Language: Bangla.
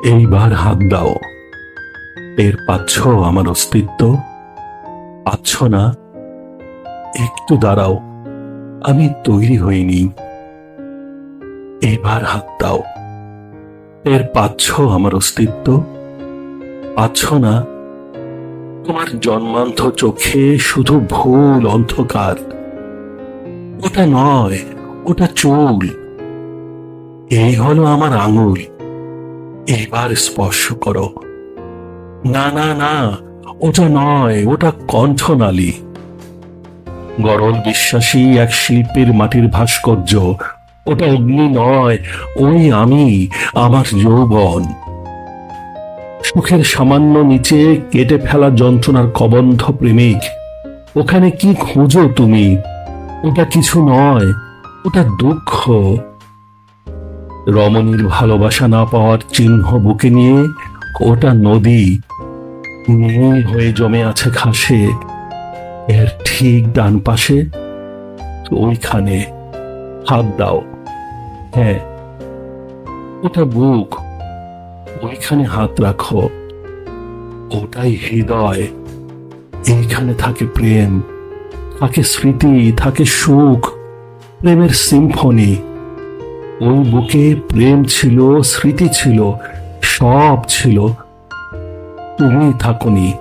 এইবার হাত দাও। টের পাচ্ছ আমার অস্তিত্ব? পাচ্ছ না? একটু দাঁড়াও, আমি তৈরি হইনি। এবার হাত দাও। টের পাচ্ছ আমার অস্তিত্ব? পাচ্ছ না? তোমার জন্মান্ধ চোখে শুধু ভুল অন্ধকার। ওটা নয়, ওটা চুল। এই হলো আমার আঙুল। এবার স্পর্শ করো। না না না, ওটা নয়, ওটা কণ্ঠনালী। গরল বিশ্বাসী এক শিল্পীর মাটির ভাস্কর্য। ওটা অগ্নি নয়, ওই আমি, আমার যৌবন। সুখের সামান্য নিচে কেটে ফেলা যন্ত্রণার কবন্ধ প্রেমিক। ওখানে কি খোঁজো তুমি? ওটা কিছু নয়, ওটা দুঃখ। রমণীর ভালোবাসা না পাওয়ার চিহ্ন বুকে নিয়ে ওটা নদী নীল হয়ে জমে আছে ঘাসে। এর ঠিক ডান পাশে, ওইখানে। হাত দাও। হ্যাঁ, ওটা বুক। ওইখানে হাত রাখো। ওটাই হৃদয়। এইখানে থাকে প্রেম, থাকে স্মৃতি, থাকে সুখ, প্রেমের সিম্ফনি। ওই বুকে প্রেম ছিল, স্মৃতি ছিল, সব ছিল। তুমি থাকোনি।